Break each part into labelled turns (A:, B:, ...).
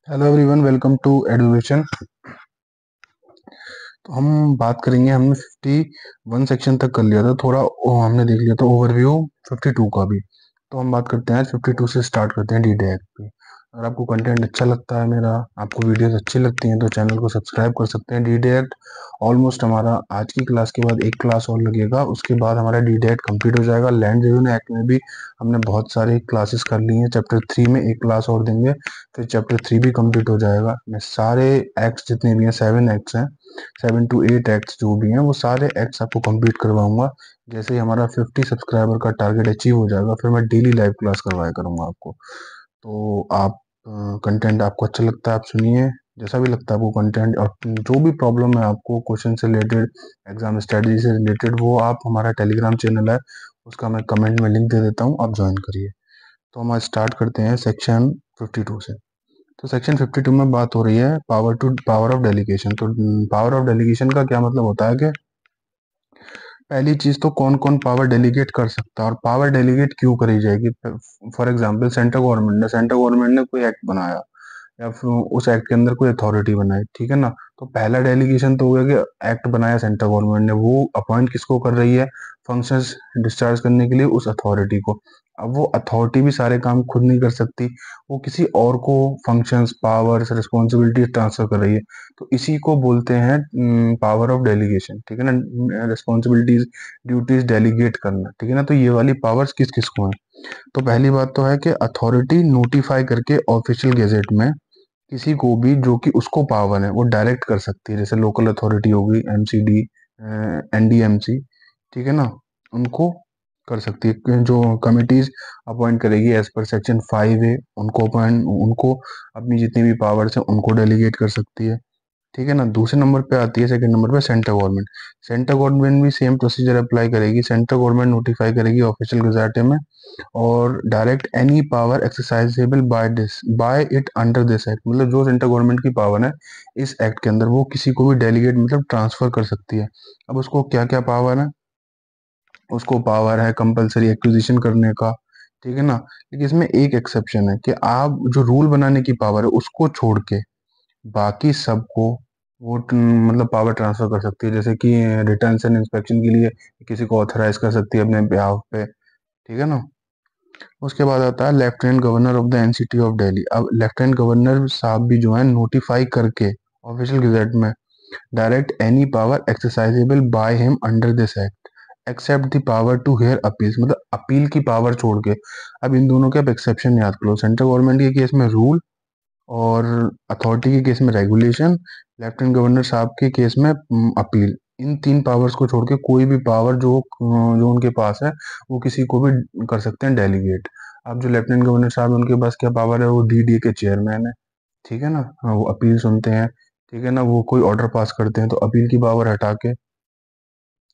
A: Hello everyone, welcome to education. तो हम बात करेंगे। हमने 51 सेक्शन तक कर लिया था। थोड़ा हमने देख लिया था ओवरव्यू 52 का भी। तो हम बात करते हैं, 52 से स्टार्ट करते हैं डीडीएक्ट पे। अगर आपको कंटेंट अच्छा लगता है, मेरा आपको वीडियोस अच्छी लगती हैं, तो चैनल को सब्सक्राइब कर सकते हैं। डीडीएक्ट ऑलमोस्ट हमारा आज की क्लास के बाद एक क्लास और लगेगा, उसके बाद हमारा डीडीएक्ट कंप्लीट हो जाएगा। लैंड रेवेन्यू एक्ट में भी हमने बहुत सारी क्लासेस कर ली हैं। चैप्टर 3 में एक क्लास और देंगे, फिर चैप्टर 3 भी कंप्लीट हो जाएगा। मैं सारे एक्ट्स जितने भी हैं, 7 एक्ट्स हैं, 7 to 8 एक्ट्स जो भी हैं, वो सारे एक्ट्स आपको कंप्लीट करवाऊंगा। जैसे ही हमारा 50 सब्सक्राइबर का टारगेट अचीव हो जाएगा, फिर मैं डेली लाइव क्लास करवाया करूंगा आपको। तो आप कंटेंट आपको अच्छा लगता है आप सुनिए, जैसा भी लगता है आपको कंटेंट, और जो भी प्रॉब्लम है आपको क्वेश्चन से रिलेटेड, एग्जाम स्ट्रेटजी से रिलेटेड, वो आप हमारा टेलीग्राम चैनल है, उसका मैं कमेंट में लिंक दे देता हूँ, आप ज्वाइन करिए। तो हम आज स्टार्ट करते हैं सेक्शन 52 से। तो सेक्शन 52 में बात हो रही है पावर ऑफ डेलीगेशन। तो पावर ऑफ डेलीगेशन का क्या मतलब होता है कि पहली चीज तो कौन कौन पावर डेलीगेट कर सकता है और पावर डेलीगेट क्यों करी जाएगी। फॉर एग्जांपल, सेंट्रल गवर्नमेंट ने कोई एक्ट बनाया, या फिर उस एक्ट के अंदर कोई अथॉरिटी बनाई, ठीक है ना। तो पहला डेलीगेशन तो हो गया कि एक्ट बनाया सेंट्रल गवर्नमेंट ने, वो अपॉइंट किसको कर रही है, फंक्शंस डिस्चार्ज करने के लिए उस अथॉरिटी को। अब वो अथॉरिटी भी सारे काम खुद नहीं कर सकती, वो किसी और को फंक्शंस, पावर्स, रिस्पॉन्सिबिलिटी ट्रांसफर कर रही है। तो इसी को बोलते हैं पावर ऑफ डेलीगेशन, ठीक है ना। रिस्पॉन्सिबिलिटीज, ड्यूटीज डेलीगेट करना, ठीक है ना। तो ये वाली पावर्स किस किस को है। तो पहली बात तो है कि अथॉरिटी नोटिफाई करके ऑफिशियल गेजेट में किसी को भी जो कि उसको पावर है वो डायरेक्ट कर सकती है। जैसे लोकल अथॉरिटी होगी, एमसीडी, एनडीएमसी, ठीक है ना, उनको कर सकती है। जो कमिटीज अपॉइंट करेगी एज पर सेक्शन 5A, उनको अपनी जितनी भी पावर्स हैं उनको डेलीगेट कर सकती है, ठीक है ना। दूसरे नंबर पे आती है, सेकंड नंबर पे सेंट्रल गवर्नमेंट। सेंट्रल गवर्नमेंट भी सेम प्रोसीजर अप्लाई करेगी। सेंट्रल गवर्नमेंट नोटिफाई करेगी ऑफिशियल गजेट में, और direct any power exercisable by it under this act, मतलब जो सेंट्रल गवर्नमेंट की पावर है इस एक्ट के अंदर, वो किसी को भी डेलीगेट मतलब ट्रांसफर कर सकती है। अब उसको क्या क्या पावर है, उसको पावर है कंपलसरी एक्विजिशन करने का, ठीक है ना। लेकिन इसमें एक एक्सेप्शन है कि आप जो रूल बनाने की पावर है उसको छोड़ के बाकी सबको वो मतलब पावर ट्रांसफर कर सकती है। जैसे कि रिटर्न एंड इंस्पेक्शन के लिए किसी को ऑथराइज कर सकती है अपने बिहाफ पे, ठीक है ना। उसके बाद आता है lieutenant governor of the NCT of Delhi. अब लेफ्टिनेंट गवर्नर साहब भी जो है नोटिफाई करके ऑफिशियल गजेट में, direct any power exercisable by him under this act except the power to hear appeals, मतलब अपील की पावर छोड़ के। अब इन दोनों के आप एक्सेप्शन याद करो, सेंट्रल गवर्नमेंट के केस में रूल, और अथॉरिटी के केस में रेगुलेशन, लेफ्टिनेंट गवर्नर साहब के केस में अपील। इन तीन पावर्स को छोड़ के कोई भी पावर जो उनके पास है वो किसी को भी कर सकते हैं डेलीगेट। अब जो लेफ्टिनेंट गवर्नर साहब है उनके पास क्या पावर है, वो डीडी के चेयरमैन है, ठीक है ना। हाँ, वो अपील सुनते हैं, ठीक है ना। वो कोई ऑर्डर पास करते हैं तो अपील की पावर हटा के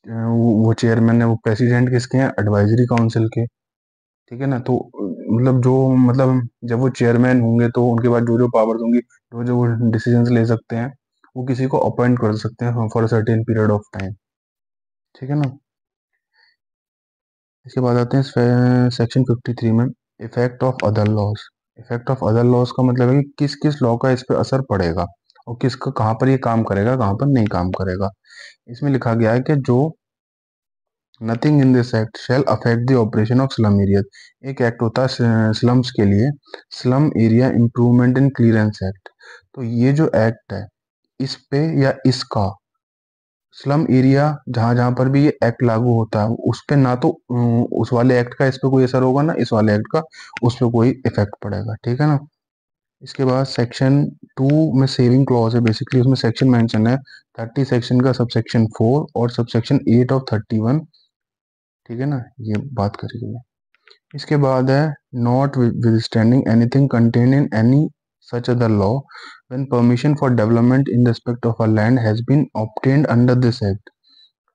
A: वो चेयरमैन है, वो प्रेसिडेंट किसके हैं, एडवाइजरी काउंसिल के, ठीक है ना। तो मतलब जब वो चेयरमैन होंगे तो उनके बाद जो जो पावर्स होंगी, जो जो वो डिसीजंस ले सकते हैं, वो किसी को अपॉइंट कर सकते हैं for certain period of time, ठीक है ना। इसके बाद आते हैं सेक्शन 53 में, effect of other laws. Effect of other laws का मतलब है कि किस किस लॉ का इस पर असर पड़ेगा, और किसका कहाँ पर ये काम करेगा, कहाँ पर नहीं काम करेगा। इसमें लिखा गया है कि जो nothing in this act shall affect the operation of slum area. एक एक्ट होता है स्लम्स के लिए, slum area improvement and clearance act. तो ये जो एक्ट है, इस पे या इसका स्लम एरिया जहां जहां पर भी ये एक्ट लागू होता है उस पे ना तो उस वाले एक्ट का इस पे कोई असर होगा, ना इस वाले एक्ट का उस पे कोई इफेक्ट पड़ेगा, ठीक है ना। इसके बाद सेक्शन 2 में सेविंग क्लॉज है, बेसिकली उसमें सेक्शन मेंशन है 30 सेक्शन का सबसेक्शन 4 और सबसेक्शन 8 ऑफ 31, ठीक है ना, ये बात करी गई है। इसके बाद है not withstanding anything contain in any such other law when permission for development in respect of a land has been obtained under this act,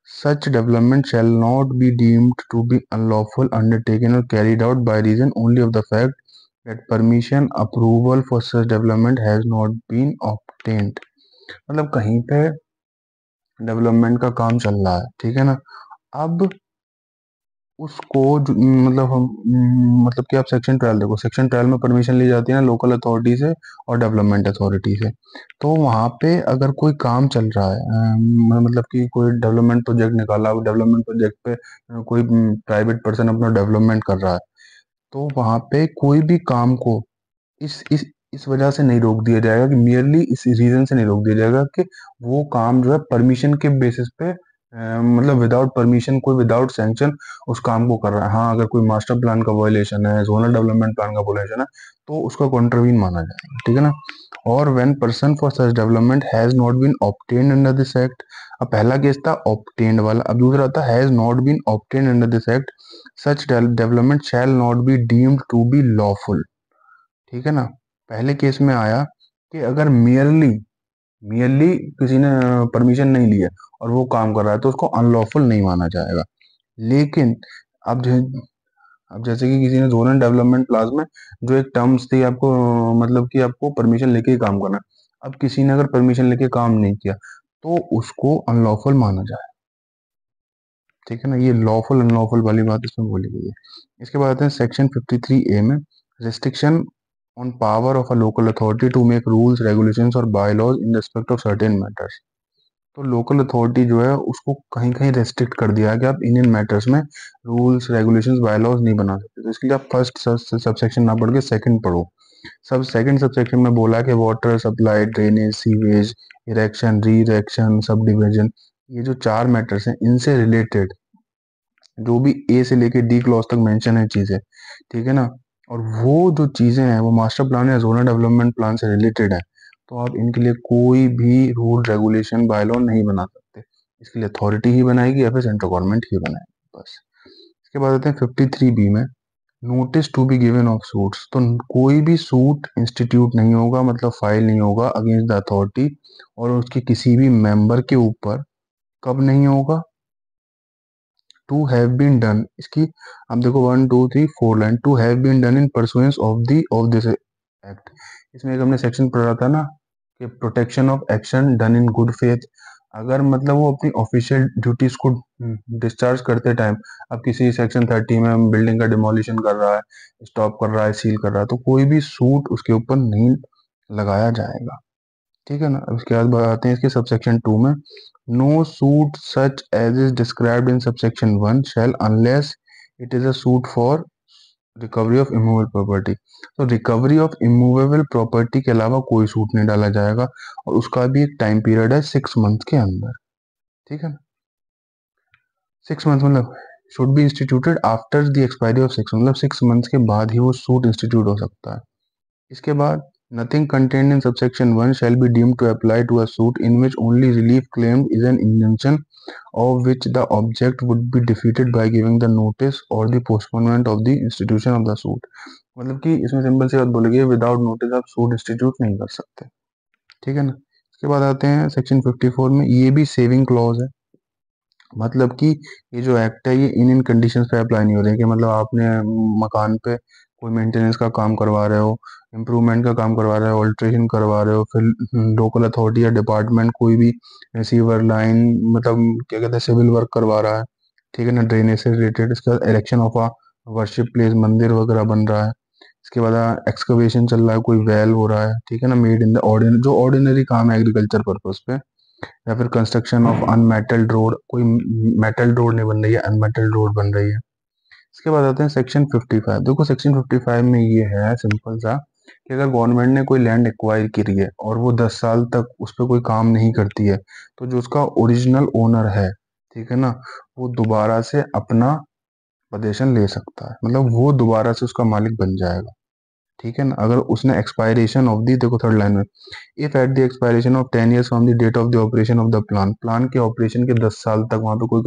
A: such development shall not be deemed to be unlawful undertaken or carried out by reason only of the fact that permission approval for such development has not been obtained। मतलब कहीं पे development का काम चल रहा है, ठीक है ना। अब उसको मतलब हम मतलब कि आप सेक्शन 12 देखो, सेक्शन 12 में परमिशन ली जाती है ना लोकल अथॉरिटी से और डेवलपमेंट अथॉरिटी से। तो वहाँ पे अगर कोई काम चल रहा है, मतलब कि कोई डेवलपमेंट प्रोजेक्ट निकाला, डेवलपमेंट प्रोजेक्ट पे कोई प्राइवेट पर्सन अपना डेवलपमेंट कर रहा है, तो वहाँ पे कोई भी काम को इस वजह से नहीं रोक दिया जाएगा, कि मियरली इस रीजन से नहीं रोक दिया जाएगा कि वो काम जो है परमिशन के बेसिस पे, मतलब विदाउट परमिशन, कोई विदाउट सैंक्शन उस काम को कर रहा है। हाँ, अगर कोई मास्टर प्लान का वायलेशन है, जोनल डेवलपमेंट प्लान का वायलेशन है, तो उसका कॉन्ट्रवीन माना जाएगा, ठीक है ना। और when person for such development has not been obtained under this act. अब पहला केस था ऑब्टेन्ड वाला, अब दूसरा था has not been obtained under this act, such development shall not be deemed to be lawful, ठीक है ना। पहले केस में आया कि अगर मियरली मियरली किसी ने परमिशन नहीं ली है और वो काम कर रहा है, तो उसको अनलॉफुल नहीं माना जाएगा। लेकिन अब अब जैसे कि किसी ने जोनल डेवलपमेंट प्लान में जो एक टर्म्स थी आपको, मतलब कि आपको परमिशन लेके ही काम करना है, अब किसी ने अगर परमिशन लेके काम नहीं किया तो उसको अनलॉफुल माना जाए, ठीक है ना। ये लॉफुल अनलॉफुल वाली बात इसमें बोली गई है। इसके बाद आते हैं सेक्शन 53A में, restriction on power of a local authority to make rules regulations और bylaws in respect of certain matters. तो लोकल अथॉरिटी जो है उसको कहीं कहीं रेस्ट्रिक्ट कर दिया है कि आप इन मैटर्स में रूल्स रेगुलेशंस बाय लॉज नहीं बना सकते। तो इसके लिए आप फर्स्ट सबसेक्शन ना पढ़ के सेकंड पढ़ो। सेकंड सबसेक्शन में बोला कि water supply, drainage, sewage, erection, री इरेक्शन, सब डिविजन, ये जो चार मैटर्स हैं इनसे रिलेटेड जो भी ए से लेके डी क्लॉज तक मेंशन है चीजें, ठीक है ना। और वो जो चीजें हैं वो मास्टर प्लान या जोनल डेवलपमेंट प्लान से रिलेटेड है, तो आप इनके लिए कोई भी रूल रेगुलेशन बाय लॉ नहीं बना सकते। इसके लिए अथॉरिटी ही बनाएगी या फिर सेंट्रल गवर्नमेंट ही बनाएगी, बस। इसके बाद आते हैं 53B में, notice to be given of suits. तो कोई भी सूट इंस्टीट्यूट नहीं होगा, मतलब फाइल नहीं होगा अगेंस्ट द अथॉरिटी और उसके किसी भी मेंबर के ऊपर। कब नहीं होगा? टू हैव बीन डन, इसकी आप देखो 1 2 3 4 line, to have been done in pursuance of this act. इसमें एक हमने सेक्शन पढ़ा था ना कि protection of action done in good faith. अगर मतलब वो अपनी ऑफिशियल ड्यूटीज को डिस्चार्ज करते टाइम, अब किसी सेक्शन 30 में बिल्डिंग का डिमोलिशन कर रहा है, स्टॉप कर रहा है, सील कर रहा है, तो कोई भी सूट उसके ऊपर नहीं लगाया जाएगा, ठीक है ना। अब उसके बाद आते हैं इसके सबसेक्शन 2 में, no suit such as is described in subsection 1 shall unless it is a suit for recovery of immovable property. तो रिकवरी ऑफ इमूवेबल प्रॉपर्टी के अलावा कोई सूट नहीं डाला जाएगा, और उसका भी एक टाइम पीरियड है 6 मंथ के अंदर, ठीक है ना। 6 मंथ मतलब should be instituted after the expiry of 6, मतलब 6 मंथ के बाद ही वो सूट इंस्टीट्यूट हो सकता है। इसके बाद nothing contained in subsection 1 shall be deemed to apply to a suit in which only relief claimed is an injunction of which the object would be defeated by giving the notice or the postponement of the institution of the suit। मतलब कि इसमें simple सी बात बोली गई है, without notice आप suit institute नहीं कर सकते, ठीक है ना। इसके बाद आते हैं सेक्शन 54 में, ये भी सेविंग क्लॉज है। मतलब कि ये जो एक्ट है ये इन कंडीशंस पे अप्लाई नहीं हो रही है कि मतलब आपने मकान पे कोई मेंटेनेंस का काम करवा रहे हो, इम्प्रूवमेंट का काम करवा रहे हो, ऑल्ट्रेशन करवा रहे हो, फिर लोकल अथॉरिटी या डिपार्टमेंट कोई भी रिसीवर लाइन, मतलब क्या कहते हैं, सिविल वर्क करवा रहा है, ठीक है ना, ड्रेनेज से रिलेटेड। इसका erection of a worship place, मंदिर वगैरह बन रहा है। इसके बाद एक्सकवेशन चल रहा है, कोई वेल हो रहा है, ठीक है ना, मेड इन द ऑर्डिनरी, जो ऑर्डिनरी काम है एग्रीकल्चर पर्पज पे, या फिर कंस्ट्रक्शन ऑफ अनमेटल्ड रोड, कोई मेटल्ड रोड नहीं बन रही है, अनमेटल्ड रोड बन रही है। इसके बाद आते हैं सेक्शन 55। देखो सेक्शन 55 में ये है सिंपल सा कि अगर गवर्नमेंट ने कोई लैंड एक्वायर करी है और वो 10 साल तक उस पर कोई काम नहीं करती है, तो जो उसका ओरिजिनल ओनर है, ठीक है ना, वो दोबारा से अपना पोजीशन ले सकता है, मतलब वो दोबारा से उसका मालिक बन जाएगा, ठीक है ना। अगर उसने एक्सपायरेशन ऑफ दी, देखो थर्ड लाइन में, if at the expiration of 10 years from the date of the operation of the plan, plan के ऑपरेशन के 10 साल तक वहां पे कोई